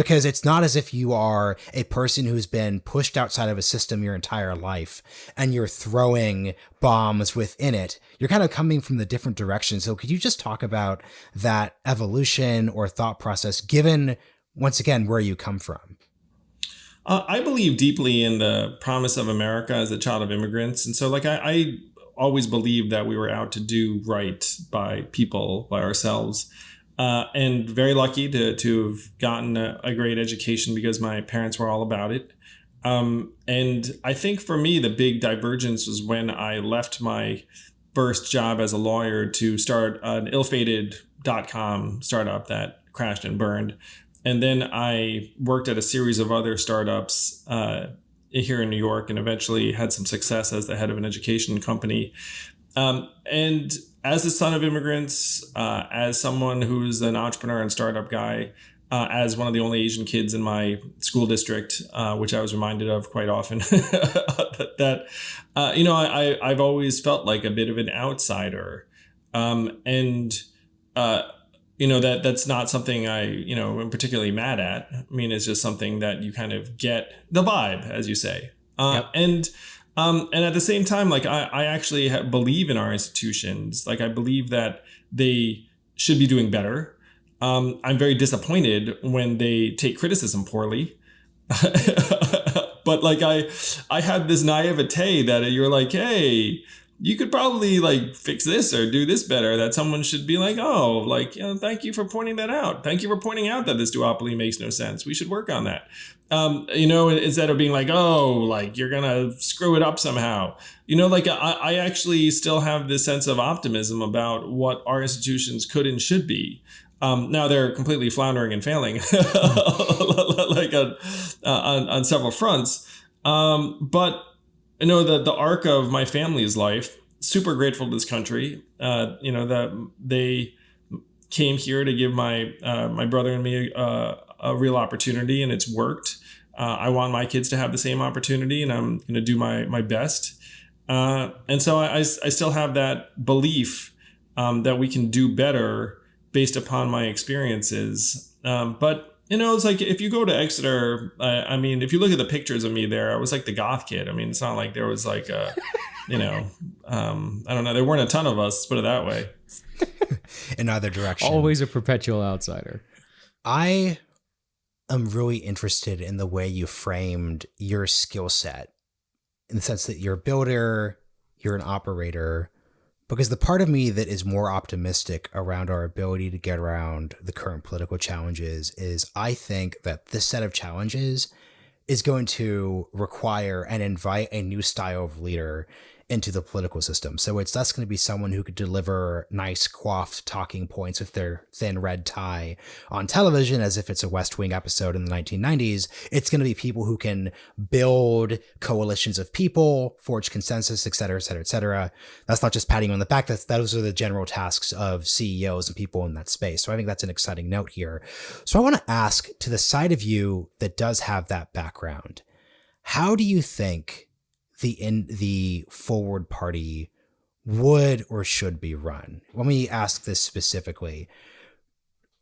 because it's not as if you are a person who's been pushed outside of a system your entire life and you're throwing bombs within it. You're kind of coming from the different directions. So could you just talk about that evolution or thought process, given, once again, where you come from? I believe deeply in the promise of America as a child of immigrants. And so like I always believed that we were out to do right by people, by ourselves. And very lucky to have gotten a great education because my parents were all about it. And I think for me, the big divergence was when I left my first job as a lawyer to start an ill-fated .com startup that crashed and burned. And then I worked at a series of other startups here in New York and eventually had some success as the head of an education company. And as the son of immigrants, as someone who's an entrepreneur and startup guy, as one of the only Asian kids in my school district, which I was reminded of quite often, I've always felt like a bit of an outsider. That's not something I, am particularly mad at. I mean, it's just something that you kind of get the vibe, as you say. Yep. And at the same time, like I actually believe in our institutions. Like I believe that they should be doing better. I'm very disappointed when they take criticism poorly. But like I had this naivete that you're like, hey, you could probably like fix this or do this better, that someone should be like, oh, like, thank you for pointing that out. Thank you for pointing out that this duopoly makes no sense. We should work on that. Instead of being like, oh, like you're going to screw it up somehow. I actually still have this sense of optimism about what our institutions could and should be. Now they're completely floundering and failing like on several fronts. But the arc of my family's life, super grateful to this country, that they came here to give my brother and me a real opportunity, and it's worked. I want my kids to have the same opportunity, and I'm going to do my best. And so I still have that belief that we can do better based upon my experiences. But it's like if you go to Exeter, if you look at the pictures of me there, I was like the goth kid. I mean, it's not like there was like I don't know. There weren't a ton of us, let's put it that way. In either direction. Always a perpetual outsider. I am really interested in the way you framed your skill set, in the sense that you're a builder, you're an operator, because the part of me that is more optimistic around our ability to get around the current political challenges is I think that this set of challenges is going to require and invite a new style of leader into the political system. So it's less going to be someone who could deliver nice coiffed talking points with their thin red tie on television as if it's a West Wing episode in the 1990s. It's going to be people who can build coalitions of people, forge consensus, et cetera, et cetera, et cetera. That's not just patting you on the back. Those are the general tasks of CEOs and people in that space. So I think that's an exciting note here. So I want to ask, to the side of you that does have that background, how do you think the forward party would or should be run? Let me ask this specifically.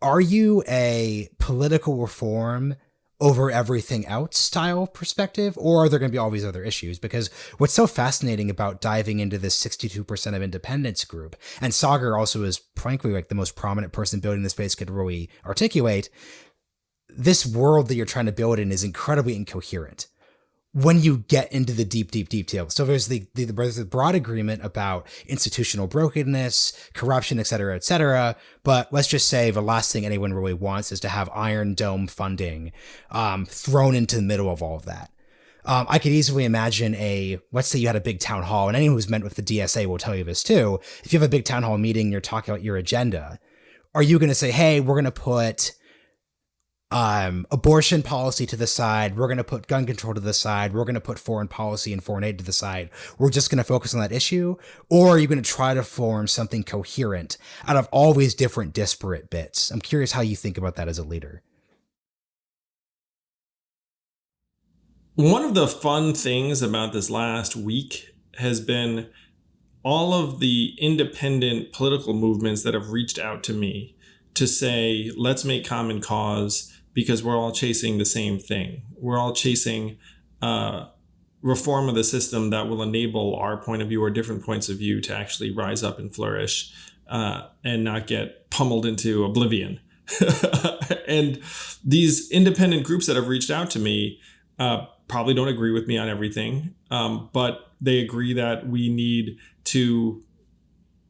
Are you a political reform over everything else style perspective, or are there going to be all these other issues? Because what's so fascinating about diving into this 62% of independents group, and Sagar also is frankly like the most prominent person building this space could really articulate, this world that you're trying to build in is incredibly incoherent when you get into the deep details. So there's the broad agreement about institutional brokenness, corruption, et cetera, but let's just say the last thing anyone really wants is to have Iron Dome funding thrown into the middle of all of that. I could easily imagine let's say you had a big town hall, and anyone who's met with the DSA will tell you this too. If you have a big town hall meeting, you're talking about your agenda, are you going to say, hey, we're going to put abortion policy to the side, we're going to put gun control to the side, we're going to put foreign policy and foreign aid to the side, we're just going to focus on that issue? Or are you going to try to form something coherent out of all these different disparate bits? I'm curious how you think about that as a leader. One of the fun things about this last week has been all of the independent political movements that have reached out to me to say, let's make common cause, because we're all chasing the same thing. We're all chasing reform of the system that will enable our point of view or different points of view to actually rise up and flourish and not get pummeled into oblivion. And these independent groups that have reached out to me probably don't agree with me on everything, but they agree that we need to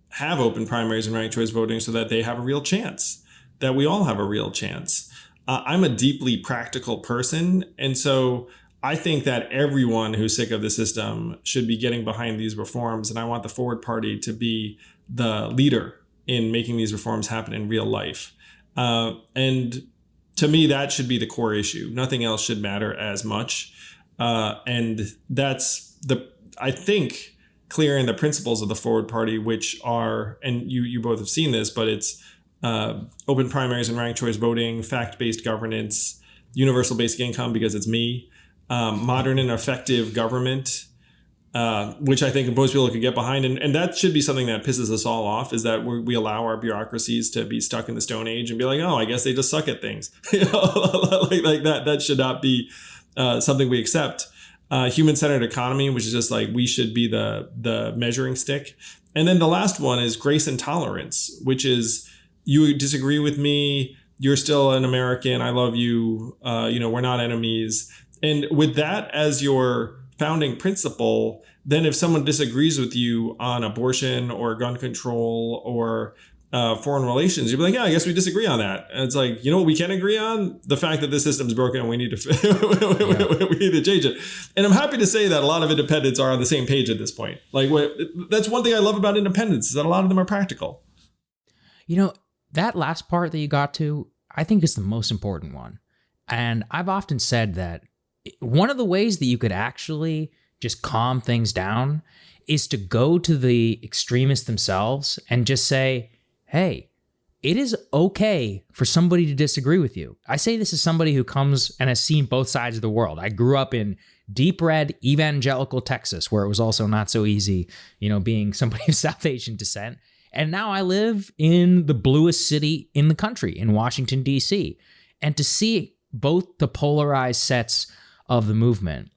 have open primaries and ranked choice voting so that they have a real chance, that we all have a real chance. I'm a deeply practical person, and so I think that everyone who's sick of the system should be getting behind these reforms, and I want the Forward Party to be the leader in making these reforms happen in real life. And to me, that should be the core issue. Nothing else should matter as much. And that's I think, clear in the principles of the Forward Party, which are, and you both have seen this, but it's open primaries and ranked choice voting, fact-based governance, universal basic income because it's me, modern and effective government, which I think most people could get behind. And that should be something that pisses us all off, is that we allow our bureaucracies to be stuck in the Stone Age and be like, oh, I guess they just suck at things. like that should not be something we accept. Human-centered economy, which is just like we should be the measuring stick. And then the last one is grace and tolerance, which is you disagree with me, you're still an American, I love you, we're not enemies. And with that as your founding principle, then if someone disagrees with you on abortion or gun control or foreign relations, you'd be like, yeah, I guess we disagree on that. And it's like, you know what we can agree on? The fact that this system's broken and we need to we need to change it. And I'm happy to say that a lot of independents are on the same page at this point. Like, that's one thing I love about independents, is that a lot of them are practical. That last part that you got to, I think is the most important one. And I've often said that one of the ways that you could actually just calm things down is to go to the extremists themselves and just say, hey, it is okay for somebody to disagree with you. I say this as somebody who comes and has seen both sides of the world. I grew up in deep red evangelical Texas, where it was also not so easy, being somebody of South Asian descent. And now I live in the bluest city in the country, in Washington, D.C. And to see both the polarized sets of the movement,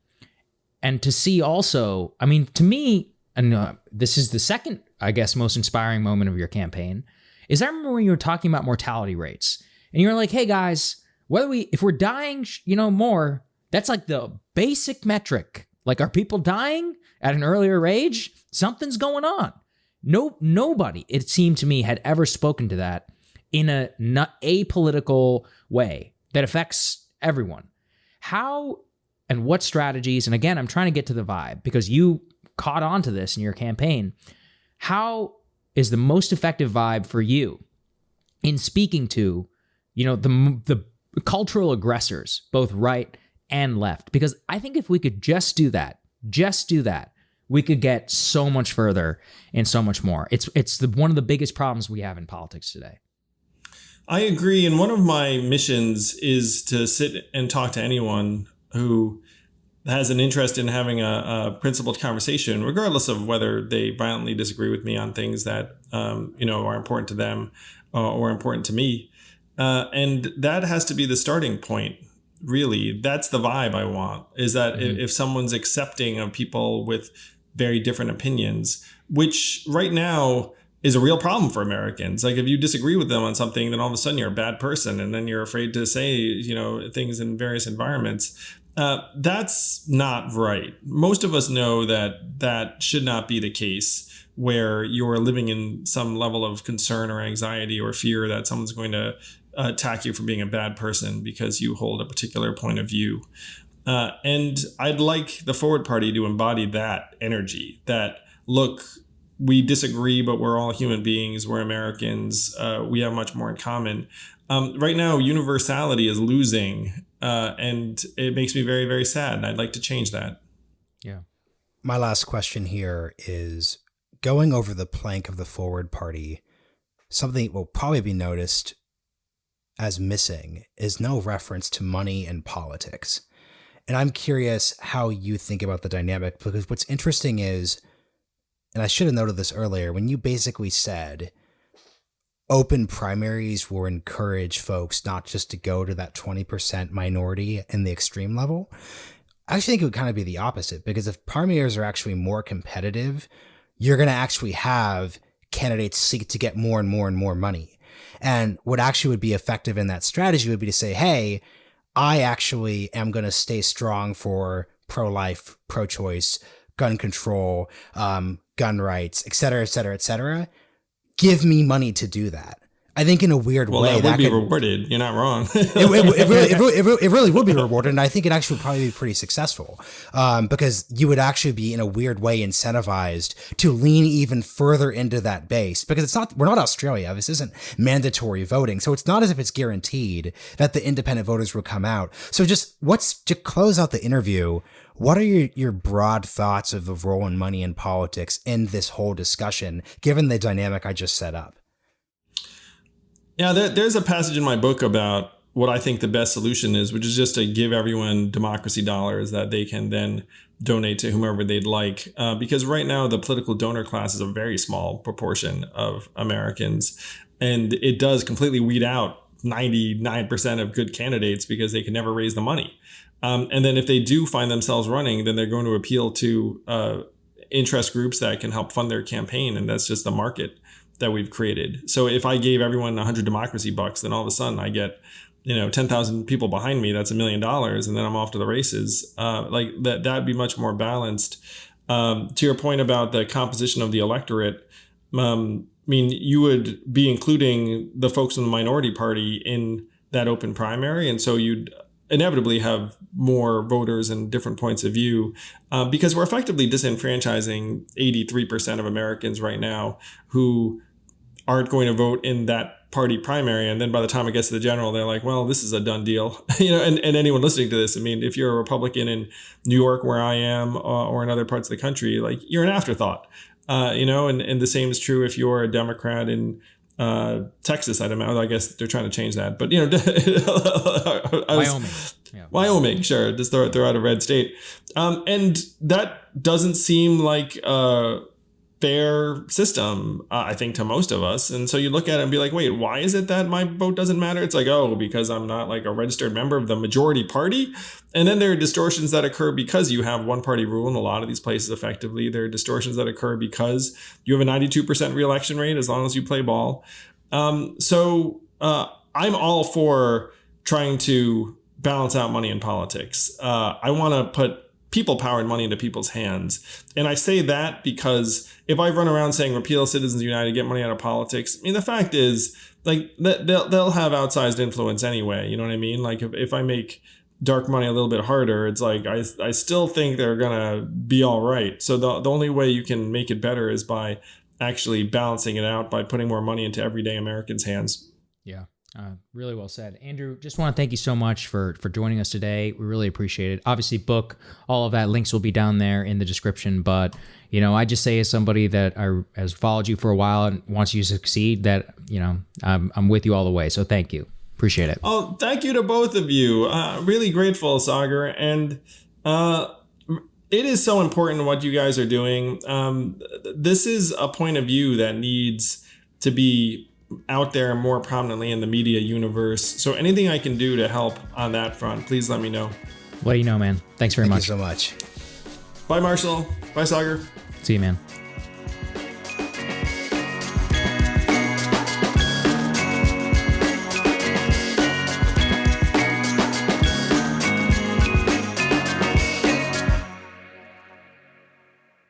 and to see also, to me, and this is the second, I guess, most inspiring moment of your campaign, is I remember when you were talking about mortality rates, and you're like, hey guys, if we're dying, more, that's like the basic metric. Like, are people dying at an earlier age? Something's going on. Nobody, it seemed to me, had ever spoken to that in a not apolitical way that affects everyone. How and what strategies, and again, I'm trying to get to the vibe because you caught on to this in your campaign. How is the most effective vibe for you in speaking to, the cultural aggressors, both right and left? Because I think if we could just do that, we could get so much further and so much more. It's one of the biggest problems we have in politics today. I agree. And one of my missions is to sit and talk to anyone who has an interest in having a principled conversation, regardless of whether they violently disagree with me on things that, are important to them or important to me. And that has to be the starting point. Really, that's the vibe I want, is that if someone's accepting of people with very different opinions, which right now is a real problem for Americans. Like, if you disagree with them on something, then all of a sudden you're a bad person, and then you're afraid to say, things in various environments. That's not right. Most of us know that should not be the case, where you're living in some level of concern or anxiety or fear that someone's going to attack you for being a bad person because you hold a particular point of view. And I'd like the Forward Party to embody that energy, that, look, we disagree, but we're all human beings. We're Americans. We have much more in common. Right now, universality is losing, and it makes me very, very sad. And I'd like to change that. Yeah. My last question here is, going over the plank of the Forward Party, something will probably be noticed as missing is no reference to money and politics. And I'm curious how you think about the dynamic, because what's interesting is, and I should have noted this earlier, when you basically said open primaries will encourage folks not just to go to that 20% minority in the extreme level. I actually think it would kind of be the opposite, because if primaries are actually more competitive, you're going to actually have candidates seek to get more and more and more money. And what actually would be effective in that strategy would be to say, hey, I actually am going to stay strong for pro-life, pro-choice, gun control, gun rights, et cetera, et cetera, et cetera. Give me money to do that. I think in a weird way that would be rewarded. You're not wrong. it really would be rewarded, and I think it actually would probably be pretty successful, because you would actually be in a weird way incentivized to lean even further into that base. Because we're not Australia. This isn't mandatory voting, so it's not as if it's guaranteed that the independent voters will come out. So just to close out the interview, what are your broad thoughts of the role in money in politics in this whole discussion, given the dynamic I just set up? Yeah, there's a passage in my book about what I think the best solution is, which is just to give everyone democracy dollars that they can then donate to whomever they'd like. Because right now, the political donor class is a very small proportion of Americans. And it does completely weed out 99% of good candidates because they can never raise the money. And then if they do find themselves running, then they're going to appeal to interest groups that can help fund their campaign. And that's just the market that we've created. So if I gave everyone 100 democracy bucks, then all of a sudden I get, 10,000 people behind me. That's $1 million, and then I'm off to the races. Like that'd be much more balanced. To your point about the composition of the electorate, you would be including the folks in the minority party in that open primary, and so you'd inevitably have more voters and different points of view, because we're effectively disenfranchising 83% of Americans right now who aren't going to vote in that party primary. And then by the time it gets to the general, they're like, well, this is a done deal. And anyone listening to this, if you're a Republican in New York, where I am, or in other parts of the country, like you're an afterthought, and the same is true if you're a Democrat in Texas. I guess they're trying to change that, but Wyoming, sure, just throw out a red state, and that doesn't seem like a fair system, I think, to most of us. And so you look at it and be like, wait, why is it that my vote doesn't matter? It's like, oh, because I'm not like a registered member of the majority party. And then there are distortions that occur because you have one party rule in a lot of these places. Effectively, there are distortions that occur because you have a 92% reelection rate as long as you play ball. So I'm all for trying to balance out money in politics. I want to put people power and money into people's hands. And I say that because if I run around saying repeal Citizens United, get money out of politics, the fact is, like, they'll have outsized influence anyway. You know what I mean? Like if I make dark money a little bit harder, it's like I still think they're gonna be all right. So the only way you can make it better is by actually balancing it out, by putting more money into everyday Americans' hands. Yeah. Really well said. Andrew, just want to thank you so much for joining us today. We really appreciate it. Obviously, book, all of that, links will be down there in the description. But, I just say, as somebody that has followed you for a while and wants you to succeed, that, I'm with you all the way. So thank you. Appreciate it. Oh, thank you to both of you. Really grateful, Sagar. And it is so important what you guys are doing. This is a point of view that needs to be out there more prominently in the media universe. So anything I can do to help on that front, please let me know. Let you know, man. Thanks very much. Thank you so much. Bye, Marshall. Bye, Sagar. See you, man.